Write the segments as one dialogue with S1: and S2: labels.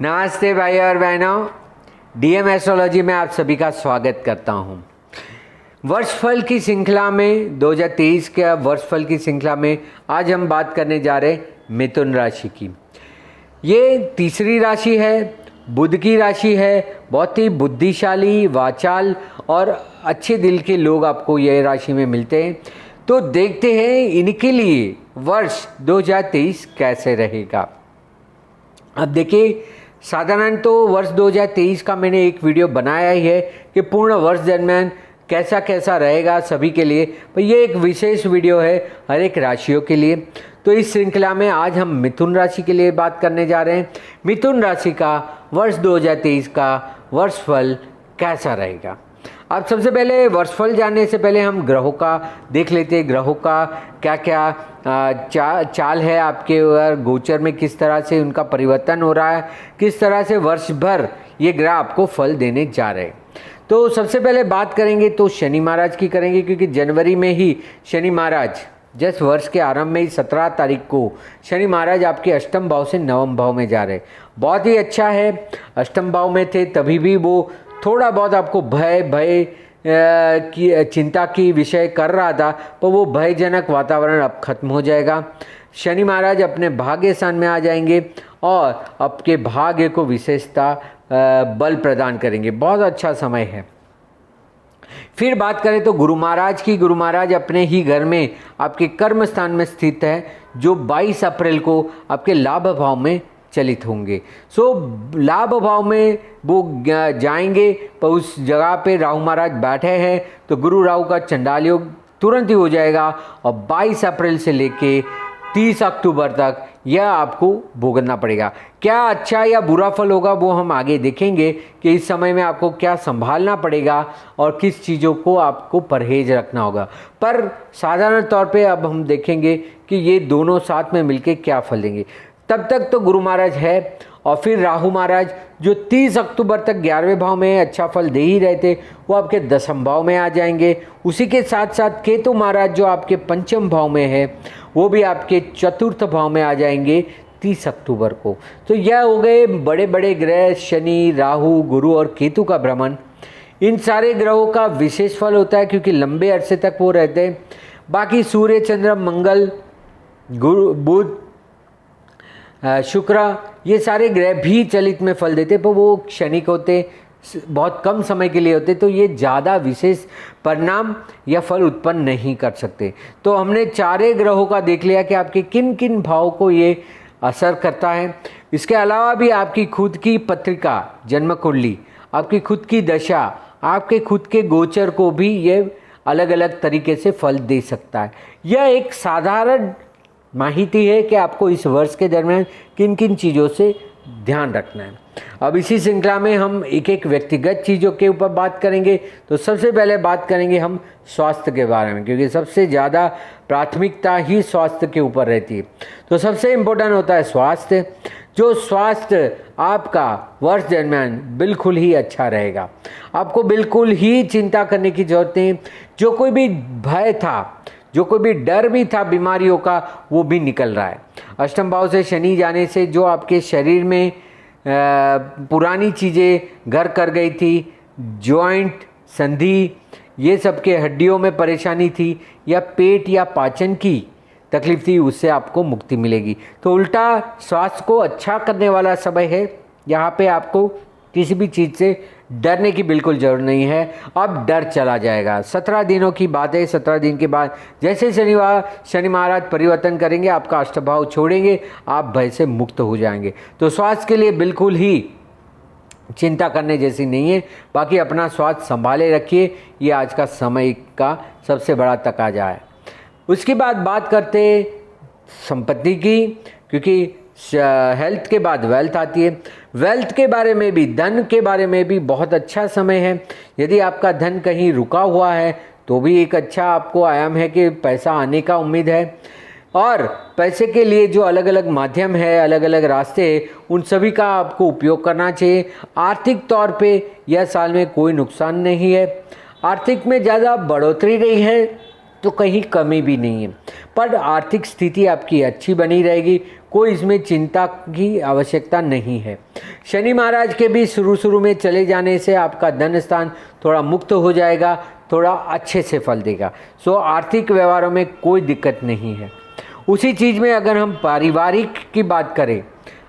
S1: नमस्ते भाई और बहनों, डीएम एस्ट्रोलॉजी में आप सभी का स्वागत करता हूं। वर्षफल की श्रृंखला में 2023 के वर्षफल की श्रृंखला में आज हम बात करने जा रहे हैं मिथुन राशि की। ये तीसरी राशि है, बुध की राशि है। बहुत ही बुद्धिशाली, वाचाल और अच्छे दिल के लोग आपको यह राशि में मिलते हैं। तो देखते हैं इनके लिए वर्ष 2023 कैसे रहेगा। अब देखिए, साधारण तो वर्ष 2023 का मैंने एक वीडियो बनाया ही है कि पूर्ण वर्ष दरमियान कैसा कैसा रहेगा सभी के लिए, पर ये एक विशेष वीडियो है हर एक राशियों के लिए। तो इस श्रृंखला में आज हम मिथुन राशि के लिए बात करने जा रहे हैं। मिथुन राशि का वर्ष 2023 का वर्षफल कैसा रहेगा। अब सबसे पहले वर्षफल जानने से पहले हम ग्रहों का देख लेते हैं। ग्रहों का क्या क्या चाल है आपके गोचर में, किस तरह से उनका परिवर्तन हो रहा है, किस तरह से वर्ष भर ये ग्रह आपको फल देने जा रहे हैं। तो सबसे पहले बात करेंगे तो शनि महाराज की करेंगे, क्योंकि जनवरी में ही शनि महाराज जिस वर्ष के आरंभ में ही 17 तारीख को शनि महाराज आपके अष्टम भाव से नवम भाव में जा रहे। बहुत ही अच्छा है। अष्टम भाव में थे तभी भी वो थोड़ा बहुत आपको भय की चिंता की विषय कर रहा था, पर वो भयजनक वातावरण अब खत्म हो जाएगा। शनि महाराज अपने भाग्य स्थान में आ जाएंगे और आपके भाग्य को विशेषता बल प्रदान करेंगे। बहुत अच्छा समय है। फिर बात करें तो गुरु महाराज की। गुरु महाराज अपने ही घर में आपके कर्म स्थान में स्थित है, जो 22 अप्रैल को आपके लाभ भाव में चलित होंगे। लाभ भाव में वो जाएंगे, पर उस जगह पे राहु महाराज बैठे हैं, तो गुरु राहु का चंडाल योग तुरंत ही हो जाएगा और 22 अप्रैल से लेके 30 अक्टूबर तक यह आपको भुगतना पड़ेगा। क्या अच्छा या बुरा फल होगा वो हम आगे देखेंगे कि इस समय में आपको क्या संभालना पड़ेगा और किस चीज़ों को आपको परहेज रखना होगा। पर साधारण तौर पे अब हम देखेंगे कि ये दोनों साथ में मिलके क्या फल देंगे। तब तक तो गुरु महाराज है और फिर राहु महाराज जो 30 अक्टूबर तक 11वें भाव में अच्छा फल दे ही रहे थे, वो आपके 10वें भाव में आ जाएंगे। उसी के साथ साथ केतु महाराज जो आपके 5वें भाव में है, वो भी आपके 4th भाव में आ जाएंगे 30 अक्टूबर को। तो यह हो गए बड़े बड़े ग्रह, शनि, राहु, गुरु और केतु का भ्रमण। इन सारे ग्रहों का विशेष फल होता है क्योंकि लंबे अरसे तक वो रहते हैं। बाकी सूर्य, चंद्र, मंगल, गुरु, बुध, शुक्र, ये सारे ग्रह भी चलित में फल देते, पर वो क्षणिक होते, बहुत कम समय के लिए होते, तो ये ज़्यादा विशेष परिणाम या फल उत्पन्न नहीं कर सकते। तो हमने चारे ग्रहों का देख लिया कि आपके किन किन भाव को ये असर करता है। इसके अलावा भी आपकी खुद की पत्रिका, जन्म कुंडली, आपकी खुद की दशा, आपके खुद के गोचर को भी ये अलग अलग तरीके से फल दे सकता है। यह एक साधारण माहिती है कि आपको इस वर्ष के दरमियान किन किन चीज़ों से ध्यान रखना है। अब इसी श्रृंखला में हम एक एक व्यक्तिगत चीज़ों के ऊपर बात करेंगे। तो सबसे पहले बात करेंगे हम स्वास्थ्य के बारे में, क्योंकि सबसे ज़्यादा प्राथमिकता ही स्वास्थ्य के ऊपर रहती है। तो सबसे इम्पोर्टेंट होता है स्वास्थ्य। जो स्वास्थ्य आपका वर्ष दरमियान बिल्कुल ही अच्छा रहेगा। आपको बिल्कुल ही चिंता करने की जरूरत नहीं। जो कोई भी भय था, जो कोई भी डर भी था बीमारियों का, वो भी निकल रहा है। अष्टम भाव से शनि जाने से जो आपके शरीर में पुरानी चीज़ें घर कर गई थी, जॉइंट, संधि, ये सब के हड्डियों में परेशानी थी या पेट या पाचन की तकलीफ थी, उससे आपको मुक्ति मिलेगी। तो उल्टा स्वास्थ्य को अच्छा करने वाला समय है। यहाँ पे आपको किसी भी चीज़ से डरने की बिल्कुल जरूरत नहीं है। अब डर चला जाएगा। 17 दिनों की बात है। 17 दिन के बाद जैसे शनि महाराज परिवर्तन करेंगे, आपका अष्टभाव छोड़ेंगे, आप भय से मुक्त हो जाएंगे। तो स्वास्थ्य के लिए बिल्कुल ही चिंता करने जैसी नहीं है। बाकी अपना स्वास्थ्य संभाले रखिए, ये आज का समय का सबसे बड़ा तकाजा है। उसके बाद बात करते संपत्ति की, क्योंकि हेल्थ के बाद वेल्थ आती है। वेल्थ के बारे में भी, धन के बारे में भी बहुत अच्छा समय है। यदि आपका धन कहीं रुका हुआ है तो भी एक अच्छा आपको आयाम है कि पैसा आने का उम्मीद है। और पैसे के लिए जो अलग अलग माध्यम है, अलग अलग रास्ते हैं, उन सभी का आपको उपयोग करना चाहिए। आर्थिक तौर पे यह साल में कोई नुकसान नहीं है। आर्थिक में ज़्यादा बढ़ोतरी नहीं है तो कहीं कमी भी नहीं है, पर आर्थिक स्थिति आपकी अच्छी बनी रहेगी। कोई इसमें चिंता की आवश्यकता नहीं है। शनि महाराज के भी शुरू में चले जाने से आपका धन स्थान थोड़ा मुक्त हो जाएगा, थोड़ा अच्छे से फल देगा। सो आर्थिक व्यवहारों में कोई दिक्कत नहीं है। उसी चीज़ में अगर हम पारिवारिक की बात करें,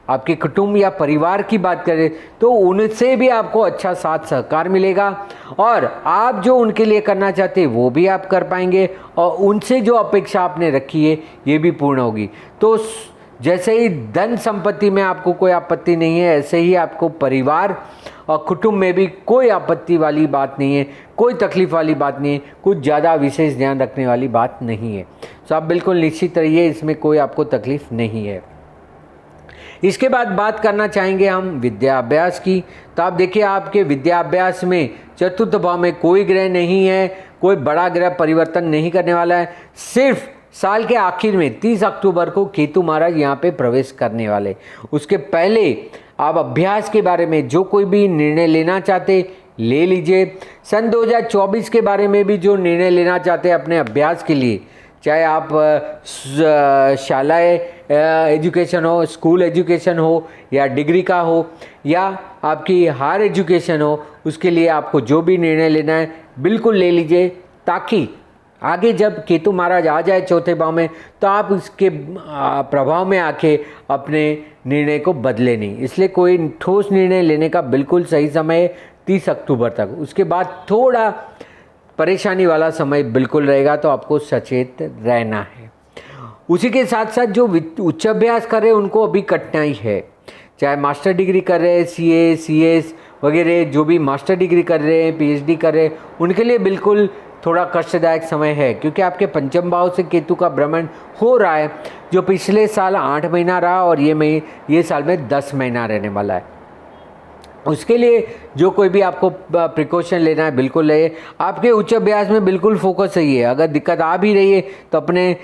S1: आपके कुटुंब या परिवार की बात करें, तो उनसे भी आपको अच्छा साथ सहकार मिलेगा और आप जो उनके लिए करना चाहते हैं वो भी आप कर पाएंगे और उनसे जो अपेक्षा आपने रखी है ये भी पूर्ण होगी। तो जैसे ही धन संपत्ति में आपको कोई आपत्ति नहीं है, ऐसे ही आपको परिवार और कुटुंब में भी कोई आपत्ति वाली बात नहीं है, कोई तकलीफ वाली बात नहीं है, कुछ ज़्यादा विशेष ध्यान रखने वाली बात नहीं है। तो आप बिल्कुल निश्चित रहिए, इसमें कोई आपको तकलीफ नहीं है। इसके बाद बात करना चाहेंगे हम विद्याभ्यास की। तो आप देखिए, आपके विद्याभ्यास में चतुर्थ भाव में कोई ग्रह नहीं है, कोई बड़ा ग्रह परिवर्तन नहीं करने वाला है। सिर्फ साल के आखिर में 30 अक्टूबर को केतु महाराज यहाँ पे प्रवेश करने वाले। उसके पहले आप अभ्यास के बारे में जो कोई भी निर्णय लेना चाहते ले लीजिए। सन 2024 के बारे में भी जो निर्णय लेना चाहते हैं अपने अभ्यास के लिए, चाहे आप शालाएँ एजुकेशन हो, स्कूल एजुकेशन हो या डिग्री का हो या आपकी हायर एजुकेशन हो, उसके लिए आपको जो भी निर्णय लेना है बिल्कुल ले लीजिए, ताकि आगे जब केतु महाराज आ जाए चौथे भाव में तो आप उसके प्रभाव में आके अपने निर्णय को बदले नहीं। इसलिए कोई ठोस निर्णय लेने का बिल्कुल सही समय है 30 अक्टूबर तक। उसके बाद थोड़ा परेशानी वाला समय बिल्कुल रहेगा, तो आपको सचेत रहना है। उसी के साथ साथ जो उच्च अभ्यास कर रहे हैं उनको अभी कठिनाई है, चाहे मास्टर डिग्री कर रहे हैं, सीए सीएस वगैरह जो भी मास्टर डिग्री कर रहे हैं, पीएचडी कर रहे हैं, उनके लिए बिल्कुल थोड़ा कष्टदायक समय है, क्योंकि आपके पंचम भाव से केतु का भ्रमण हो रहा है, जो पिछले साल 8 महीना रहा और ये साल में 10 महीना रहने वाला है। उसके लिए जो कोई भी आपको प्रिकॉशन लेना है बिल्कुल ले। आपके उच्च अभ्यास में बिल्कुल फोकस रहिए। अगर दिक्कत आ भी रही है तो अपने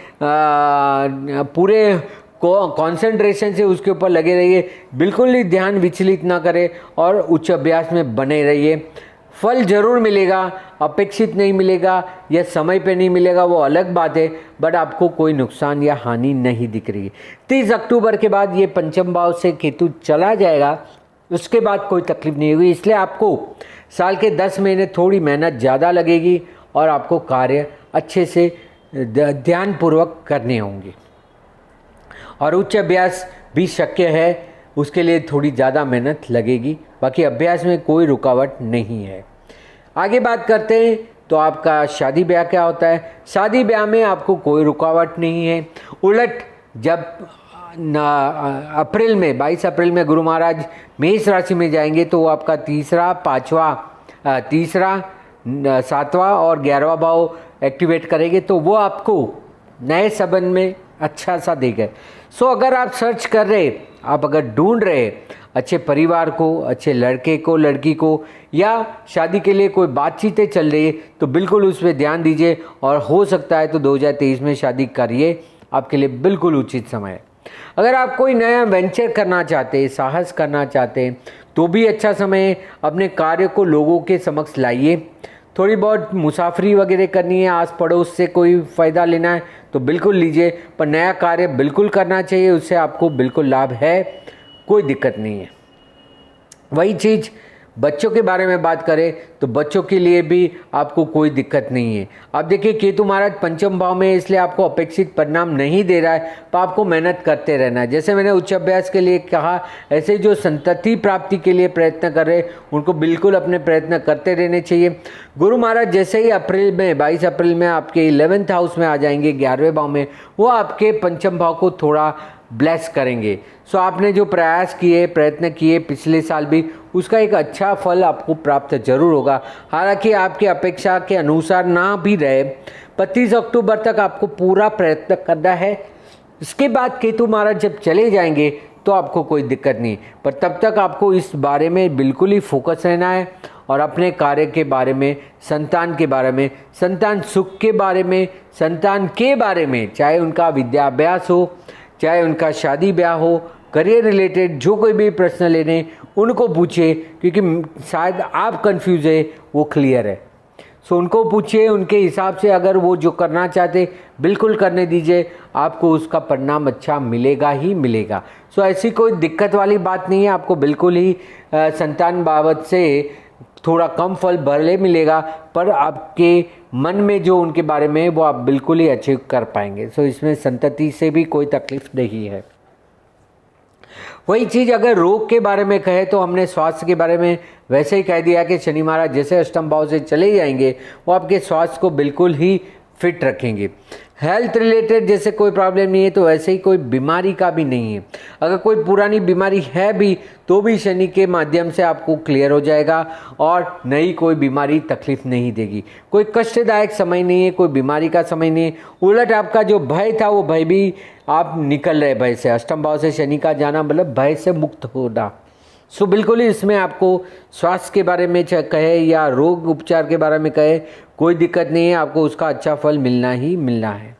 S1: पूरे कॉन्सेंट्रेशन से उसके ऊपर लगे रहिए, बिल्कुल ही ध्यान विचलित ना करें और उच्च अभ्यास में बने रहिए। फल जरूर मिलेगा, अपेक्षित नहीं मिलेगा या समय पे नहीं मिलेगा वो अलग बात है, बट आपको कोई नुकसान या हानि नहीं दिख रही है। 30 अक्टूबर के बाद ये पंचम भाव से केतु चला जाएगा, उसके बाद कोई तकलीफ नहीं होगी। इसलिए आपको साल के 10 महीने थोड़ी मेहनत ज़्यादा लगेगी और आपको कार्य अच्छे से ध्यानपूर्वक करने होंगे और उच्च अभ्यास भी शक्य है, उसके लिए थोड़ी ज़्यादा मेहनत लगेगी। बाकी अभ्यास में कोई रुकावट नहीं है। आगे बात करते हैं तो आपका शादी ब्याह क्या होता है। शादी ब्याह में आपको कोई रुकावट नहीं है। उलट जब अप्रैल में 22 अप्रैल में गुरु महाराज मेष राशि में जाएंगे तो वो आपका तीसरा, 7वां और 11वां भाव एक्टिवेट करेंगे, तो वो आपको नए संबंध में अच्छा सा देगा। सो अगर आप सर्च कर रहे, आप अगर ढूंढ रहे अच्छे परिवार को, अच्छे लड़के को, लड़की को, या शादी के लिए कोई बातचीतें चल रही है, तो बिल्कुल उस पर ध्यान दीजिए और हो सकता है तो 2023 में शादी करिए, आपके लिए बिल्कुल उचित समय है। अगर आप कोई नया वेंचर करना चाहते हैं, साहस करना चाहते हैं, तो भी अच्छा समय है। अपने कार्य को लोगों के समक्ष लाइए। थोड़ी बहुत मुसाफरी वगैरह करनी है, आस पड़ोस से कोई फ़ायदा लेना है तो बिल्कुल लीजिए, पर नया कार्य बिल्कुल करना चाहिए, उससे आपको बिल्कुल लाभ है, कोई दिक्कत नहीं है। वही चीज़ बच्चों के बारे में बात करें तो बच्चों के लिए भी आपको कोई दिक्कत नहीं है। अब देखिए केतु महाराज पंचम भाव में, इसलिए आपको अपेक्षित परिणाम नहीं दे रहा है, तो आपको मेहनत करते रहना है। जैसे मैंने उच्च अभ्यास के लिए कहा, ऐसे जो संतति प्राप्ति के लिए प्रयत्न कर रहे हैं उनको बिल्कुल अपने प्रयत्न करते रहने चाहिए। गुरु महाराज जैसे ही अप्रैल में 22 अप्रैल में आपके 11th हाउस में आ जाएंगे, 11वें भाव में, वो आपके पंचम भाव को थोड़ा ब्लेस करेंगे। सो आपने जो प्रयास किए, प्रयत्न किए पिछले साल भी, उसका एक अच्छा फल आपको प्राप्त जरूर होगा। हालांकि आपकी अपेक्षा के अनुसार ना भी रहे, 25 अक्टूबर तक आपको पूरा प्रयत्न करना है। इसके बाद केतु महाराज जब चले जाएंगे तो आपको कोई दिक्कत नहीं, पर तब तक आपको इस बारे में बिल्कुल ही फोकस रहना है और अपने कार्य के बारे में, संतान के बारे में, संतान सुख के बारे में, संतान के बारे में, चाहे उनका विद्याभ्यास हो, चाहे उनका शादी ब्याह हो, करियर रिलेटेड जो कोई भी प्रश्न लेने उनको पूछिए, क्योंकि शायद आप कंफ्यूज है वो क्लियर है। सो उनको पूछिए, उनके हिसाब से अगर वो जो करना चाहते बिल्कुल करने दीजिए, आपको उसका परिणाम अच्छा मिलेगा ही मिलेगा। सो ऐसी कोई दिक्कत वाली बात नहीं है, आपको बिल्कुल ही संतान बाबत से थोड़ा कम फल भले मिलेगा, पर आपके मन में जो उनके बारे में वो आप बिल्कुल ही अचीव कर पाएंगे। सो इसमें संतति से भी कोई तकलीफ नहीं है। वही चीज़ अगर रोग के बारे में कहे तो हमने स्वास्थ्य के बारे में वैसे ही कह दिया कि शनि महाराज जैसे अष्टम भाव से चले जाएंगे वो आपके स्वास्थ्य को बिल्कुल ही फिट रखेंगे। हेल्थ रिलेटेड जैसे कोई प्रॉब्लम नहीं है तो वैसे ही कोई बीमारी का भी नहीं है। अगर कोई पुरानी बीमारी है भी तो भी शनि के माध्यम से आपको क्लियर हो जाएगा और नई कोई बीमारी तकलीफ नहीं देगी। कोई कष्टदायक समय नहीं है, कोई बीमारी का समय नहीं है। उलट आपका जो भय था वो भय भी आप निकल रहे भय से। अष्टम भाव से शनि का जाना मतलब भय से मुक्त होना। सो बिल्कुल ही इसमें आपको स्वास्थ्य के बारे में कहे या रोग उपचार के बारे में कहे कोई दिक्कत नहीं है, आपको उसका अच्छा फल मिलना ही मिलना है।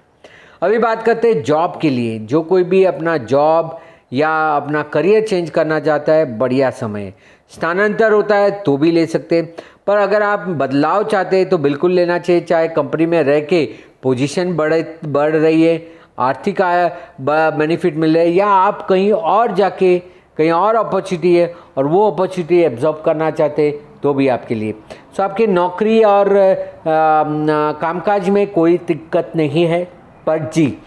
S1: अभी बात करते हैं जॉब के लिए। जो कोई भी अपना जॉब या अपना करियर चेंज करना चाहता है, बढ़िया समय है। स्थानांतर होता है तो भी ले सकते हैं, पर अगर आप बदलाव चाहते हैं तो बिल्कुल लेना चाहिए। चाहे कंपनी में रह के पोजीशन बढ़ रही है, आर्थिक बेनिफिट मिल रहा है, या आप कहीं और जाके कहीं और अपॉर्चुनिटी है और वो अपॉर्चुनिटी एब्जॉर्ब करना चाहते तो भी आपके लिए। सो आपकी नौकरी और कामकाज में कोई दिक्कत नहीं है, पर जी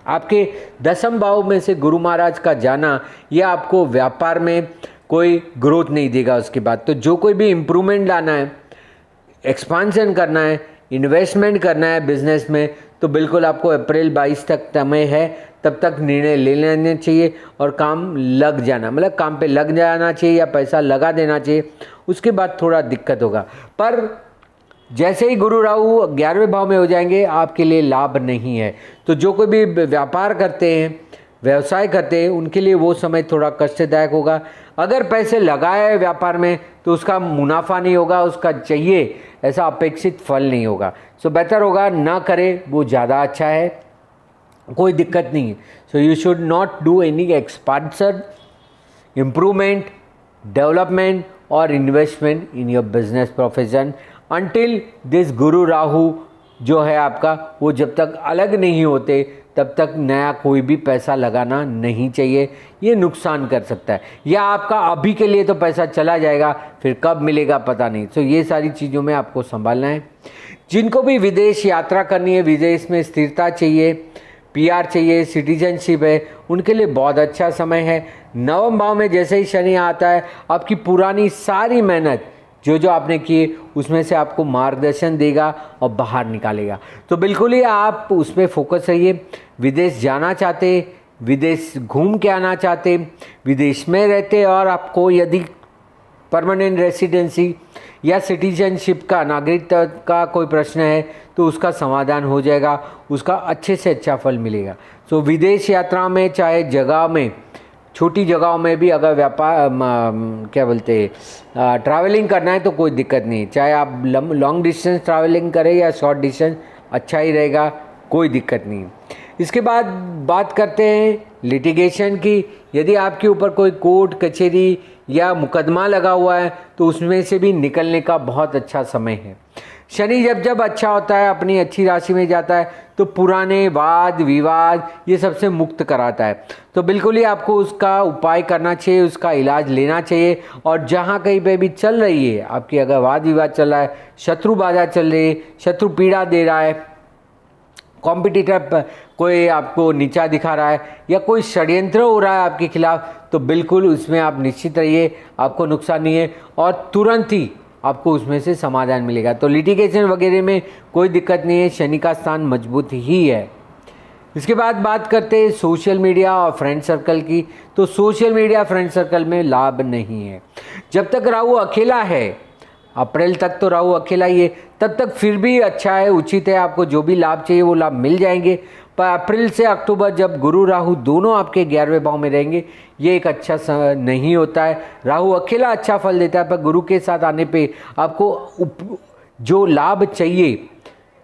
S1: आपके दसम भाव में से गुरु महाराज का जाना यह आपको व्यापार में कोई ग्रोथ नहीं देगा उसके बाद। तो जो कोई भी इम्प्रूवमेंट लाना है, एक्सपांशन करना है, इन्वेस्टमेंट करना है बिजनेस में, तो बिल्कुल आपको अप्रैल 22 तक समय है, तब तक निर्णय ले लेने चाहिए और काम लग जाना, मतलब काम पे लग जाना चाहिए या पैसा लगा देना चाहिए। उसके बाद थोड़ा दिक्कत होगा, पर जैसे ही गुरु राहु 11वें भाव में हो जाएंगे आपके लिए लाभ नहीं है। तो जो कोई भी व्यापार करते हैं, व्यवसाय करते हैं, उनके लिए वो समय थोड़ा कष्टदायक होगा। अगर पैसे लगाए व्यापार में तो उसका मुनाफा नहीं होगा, उसका चाहिए ऐसा अपेक्षित फल नहीं होगा। सो बेहतर होगा ना करें, वो ज़्यादा अच्छा है, कोई दिक्कत नहीं है। So you should not do any expansion, improvement, development और investment in your business profession until this Guru Rahu जो है आपका, वो जब तक अलग नहीं होते तब तक नया कोई भी पैसा लगाना नहीं चाहिए। ये नुकसान कर सकता है, या आपका अभी के लिए तो पैसा चला जाएगा, फिर कब मिलेगा पता नहीं। तो ये सारी चीज़ों में आपको संभालना है। जिनको भी विदेश यात्रा करनी है, विदेश में स्थिरता चाहिए, पीआर चाहिए, सिटीजनशिप है, उनके लिए बहुत अच्छा समय है। नवम भाव में जैसे ही शनि आता है, आपकी पुरानी सारी मेहनत जो जो आपने किए उसमें से आपको मार्गदर्शन देगा और बाहर निकालेगा। तो बिल्कुल ही आप उस पर फोकस रहिए। विदेश जाना चाहते, विदेश घूम के आना चाहते, विदेश में रहते और आपको यदि परमानेंट रेसिडेंसी या सिटीजनशिप का, नागरिकता का कोई प्रश्न है तो उसका समाधान हो जाएगा, उसका अच्छे से अच्छा फल मिलेगा। सो विदेश यात्रा में, चाहे जगह में, छोटी जगहों में भी अगर व्यापार क्या बोलते हैं ट्रैवलिंग करना है तो कोई दिक्कत नहीं। चाहे आप लॉन्ग डिस्टेंस ट्रैवलिंग करें या शॉर्ट डिस्टेंस, अच्छा ही रहेगा, कोई दिक्कत नहीं। इसके बाद बात करते हैं लिटिगेशन की। यदि आपके ऊपर कोई कोर्ट कचहरी या मुकदमा लगा हुआ है तो उसमें से भी निकलने का बहुत अच्छा समय है। शनि जब अच्छा होता है, अपनी अच्छी राशि में जाता है, तो पुराने वाद विवाद ये सबसे मुक्त कराता है। तो बिल्कुल ही आपको उसका उपाय करना चाहिए, उसका इलाज लेना चाहिए। और जहाँ कहीं पे भी चल रही है आपकी, अगर वाद विवाद चल रहा है, शत्रु बाधा चल रही है, शत्रु पीड़ा दे रहा है, कॉम्पिटिटर कोई आपको नीचा दिखा रहा है या कोई षड्यंत्र हो रहा है आपके खिलाफ, तो बिल्कुल उसमें आप निश्चित रहिए, आपको नुकसान नहीं है और तुरंत ही आपको उसमें से समाधान मिलेगा। तो लिटिगेशन वगैरह में कोई दिक्कत नहीं है, शनि का स्थान मजबूत ही है। इसके बाद बात करते हैं सोशल मीडिया और फ्रेंड सर्कल की। तो सोशल मीडिया फ्रेंड सर्कल में लाभ नहीं है। जब तक राहु अकेला है, अप्रैल तक तो राहु अकेला ही है, तब तक फिर भी अच्छा है, उचित है, आपको जो भी लाभ चाहिए वो लाभ मिल जाएंगे। पर अप्रैल से अक्टूबर जब गुरु राहु दोनों आपके 11वें भाव में रहेंगे, ये एक अच्छा समय नहीं होता है। राहु अकेला अच्छा फल देता है, पर गुरु के साथ आने पे आपको जो लाभ चाहिए,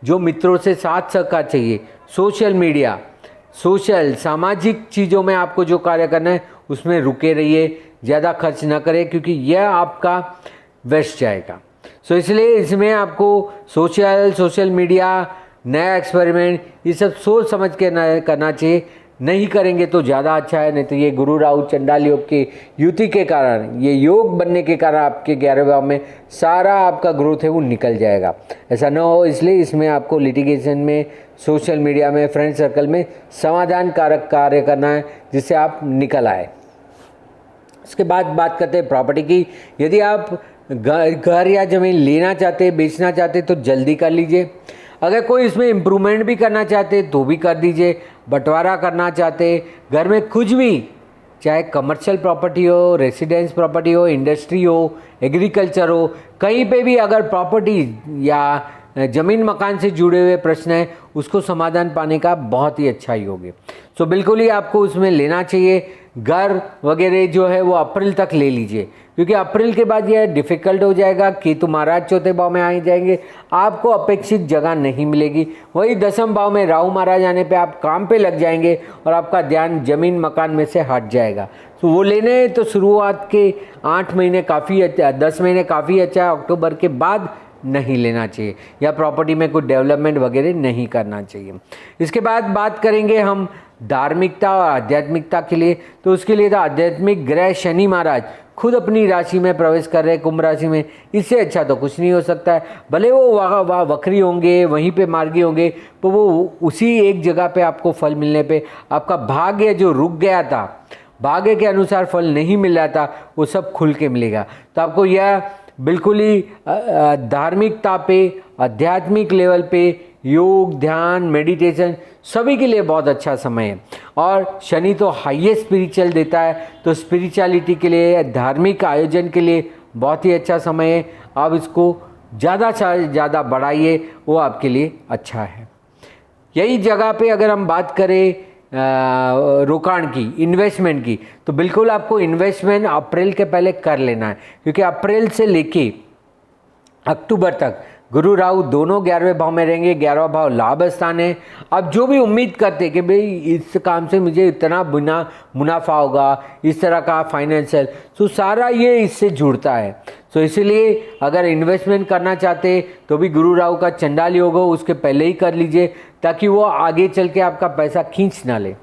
S1: जो मित्रों से साथ सहकार चाहिए, सोशल मीडिया, सामाजिक चीज़ों में आपको जो कार्य करना है उसमें रुके रहिए, ज़्यादा खर्च ना करें, क्योंकि यह आपका वेस्ट जाएगा। सो इसलिए इसमें आपको सोशल मीडिया, नया एक्सपेरिमेंट, ये सब सोच समझ के करना चाहिए। नहीं करेंगे तो ज़्यादा अच्छा है, नहीं तो ये गुरु राहु चंडाल योग के युति के कारण, ये योग बनने के कारण आपके 11वें भाव में सारा आपका ग्रोथ है वो निकल जाएगा। ऐसा ना हो, इसलिए इसमें आपको लिटिगेशन में, सोशल मीडिया में, फ्रेंड सर्कल में समाधान कारक कार्य करना है जिससे आप निकल आए। उसके बाद बात करते हैं प्रॉपर्टी की। यदि आप घर या ज़मीन लेना चाहते, बेचना चाहते तो जल्दी कर लीजिए। अगर कोई इसमें इम्प्रूवमेंट भी करना चाहते तो भी कर दीजिए। बंटवारा करना चाहते, घर में कुछ भी, चाहे कमर्शियल प्रॉपर्टी हो, रेसिडेंस प्रॉपर्टी हो, इंडस्ट्री हो, एग्रीकल्चर हो, कहीं पे भी अगर प्रॉपर्टी या ज़मीन मकान से जुड़े हुए प्रश्न है, उसको समाधान पाने का बहुत ही अच्छा योग है। सो बिल्कुल ही आपको उसमें लेना चाहिए। घर वगैरह जो है वो अप्रैल तक ले लीजिए, क्योंकि अप्रैल के बाद यह डिफ़िकल्ट हो जाएगा। केतु महाराज चौथे भाव में आ जाएंगे, आपको अपेक्षित जगह नहीं मिलेगी। वही 10वें भाव में राहु महाराज आने पे आप काम पे लग जाएंगे और आपका ध्यान ज़मीन मकान में से हट जाएगा। तो वो लेने तो शुरुआत के 8 महीने काफ़ी अच्छा, 10 महीने काफ़ी अच्छा है। अक्टूबर के बाद नहीं लेना चाहिए, या प्रॉपर्टी में कुछ डेवलपमेंट वगैरह नहीं करना चाहिए। इसके बाद बात करेंगे हम धार्मिकता और आध्यात्मिकता के लिए। तो उसके लिए तो आध्यात्मिक ग्रह शनि महाराज खुद अपनी राशि में प्रवेश कर रहे हैं, कुंभ राशि में। इससे अच्छा तो कुछ नहीं हो सकता है। भले वो वहाँ वक्री होंगे, वहीं पे मार्गी होंगे, तो वो उसी एक जगह पे आपको फल मिलने पे आपका भाग्य जो रुक गया था, भाग्य के अनुसार फल नहीं मिल रहा था, वो सब खुल के मिलेगा। तो आपको यह बिल्कुल ही धार्मिकता पे, आध्यात्मिक लेवल पे, योग, ध्यान, मेडिटेशन सभी के लिए बहुत अच्छा समय है। और शनि तो हाईएस्ट स्पिरिचुअल देता है, तो स्पिरिचुअलिटी के लिए, धार्मिक आयोजन के लिए बहुत ही अच्छा समय है। आप इसको ज़्यादा से ज़्यादा बढ़ाइए, वो आपके लिए अच्छा है। यही जगह पे अगर हम बात करें रोकाण की, इन्वेस्टमेंट की, तो बिल्कुल आपको इन्वेस्टमेंट अप्रैल के पहले कर लेना है, क्योंकि अप्रैल से लेके अक्टूबर तक गुरु राहु दोनों 11वें भाव में रहेंगे। 11वां भाव लाभ स्थान है। अब जो भी उम्मीद करते कि भाई इस काम से मुझे इतना मुनाफा होगा, इस तरह का फाइनेंशियल, तो सारा ये इससे जुड़ता है। तो इसीलिए अगर इन्वेस्टमेंट करना चाहते तो भी गुरु राहु का चंडाल योग हो, उसके पहले ही कर लीजिए, ताकि वो आगे चल के आपका पैसा खींच ना ले।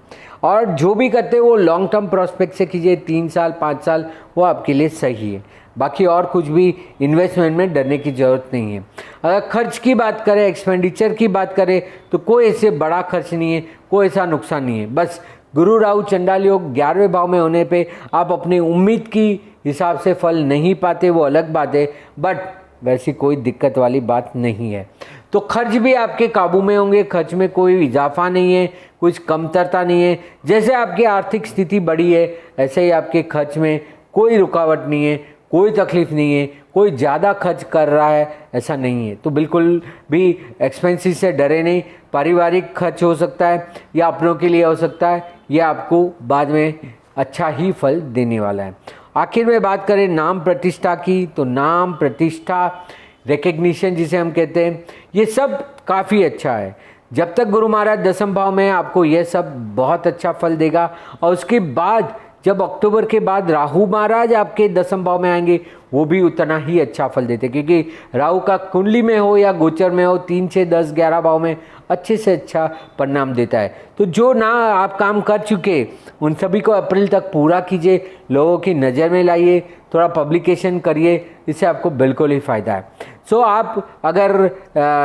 S1: और जो भी करते वो लॉन्ग टर्म प्रोस्पेक्ट से कीजिए, 3 साल 5 साल, वो आपके लिए सही है। बाकी और कुछ भी इन्वेस्टमेंट में डरने की ज़रूरत नहीं है। अगर खर्च की बात करें, एक्सपेंडिचर की बात करें, तो कोई ऐसे बड़ा खर्च नहीं है, कोई ऐसा नुकसान नहीं है। बस गुरु राहु चंडाल योग 11वें भाव में होने पे आप अपनी उम्मीद की हिसाब से फल नहीं पाते, वो अलग बात है, बट वैसी कोई दिक्कत वाली बात नहीं है। तो खर्च भी आपके काबू में होंगे, खर्च में कोई इजाफा नहीं है, कुछ कमतरता नहीं है। जैसे आपकी आर्थिक स्थिति बढ़ी है, ऐसे ही आपके खर्च में कोई रुकावट नहीं है, कोई तकलीफ नहीं है, कोई ज़्यादा खर्च कर रहा है ऐसा नहीं है। तो बिल्कुल भी एक्सपेंसिव से डरे नहीं। पारिवारिक खर्च हो सकता है या अपनों के लिए हो सकता है, यह आपको बाद में अच्छा ही फल देने वाला है। आखिर में बात करें नाम प्रतिष्ठा की, तो नाम प्रतिष्ठा, रिकग्निशन जिसे हम कहते हैं, ये सब काफ़ी अच्छा है। जब तक गुरु महाराज 10वें भाव में, आपको यह सब बहुत अच्छा फल देगा। और उसके बाद जब अक्टूबर के बाद राहु महाराज आपके 10वें भाव में आएंगे, वो भी उतना ही अच्छा फल देते, क्योंकि राहु का कुंडली में हो या गोचर में हो, 3, 6, 10, 11 भाव में अच्छे से अच्छा परिणाम देता है। तो जो ना आप काम कर चुके उन सभी को अप्रैल तक पूरा कीजिए, लोगों की नज़र में लाइए, थोड़ा पब्लिकेशन करिए, इससे आपको बिल्कुल ही फ़ायदा है। सो आप अगर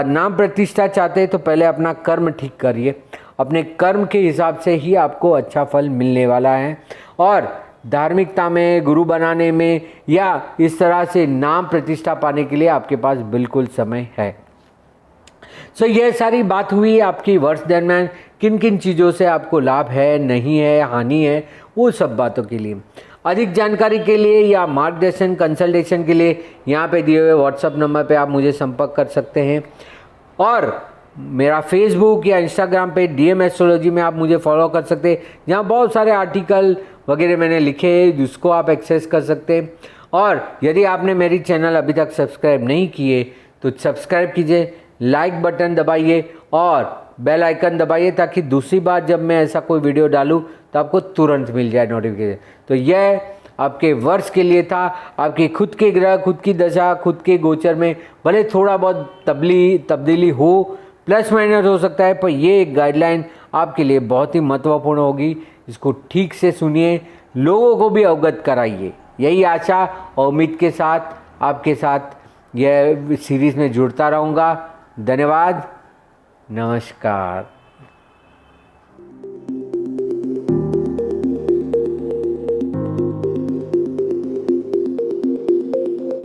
S1: नाम प्रतिष्ठा चाहते हैं तो पहले अपना कर्म ठीक करिए, अपने कर्म के हिसाब से ही आपको अच्छा फल मिलने वाला है। और धार्मिकता में, गुरु बनाने में, या इस तरह से नाम प्रतिष्ठा पाने के लिए आपके पास बिल्कुल समय है। सो यह सारी बात हुई आपकी वर्ष दरम्यान किन किन चीज़ों से आपको लाभ है, नहीं है, हानि है, वो सब बातों के लिए। अधिक जानकारी के लिए या मार्गदर्शन, कंसल्टेशन के लिए यहाँ पे दिए हुए व्हाट्सएप नंबर पे आप मुझे संपर्क कर सकते हैं। और मेरा फेसबुक या इंस्टाग्राम पे DM एस्ट्रोलॉजी में आप मुझे फॉलो कर सकते हैं, जहाँ बहुत सारे आर्टिकल वगैरह मैंने लिखे हैं जिसको आप एक्सेस कर सकते हैं। और यदि आपने मेरी चैनल अभी तक सब्सक्राइब नहीं किए तो सब्सक्राइब कीजिए, लाइक बटन दबाइए और बेल आइकन दबाइए, ताकि दूसरी बार जब मैं ऐसा कोई वीडियो डालूँ तो आपको तुरंत मिल जाए नोटिफिकेशन। तो यह आपके वर्ष के लिए था। आपके खुद के ग्रह, खुद की दशा, खुद के गोचर में भले थोड़ा बहुत तब्दीली हो, प्लस माइनस हो सकता है, पर ये एक गाइडलाइन आपके लिए बहुत ही महत्वपूर्ण होगी। इसको ठीक से सुनिए, लोगों को भी अवगत कराइए। यही आशा और उम्मीद के साथ आपके साथ यह सीरीज़ में जुड़ता रहूँगा। धन्यवाद, नमस्कार।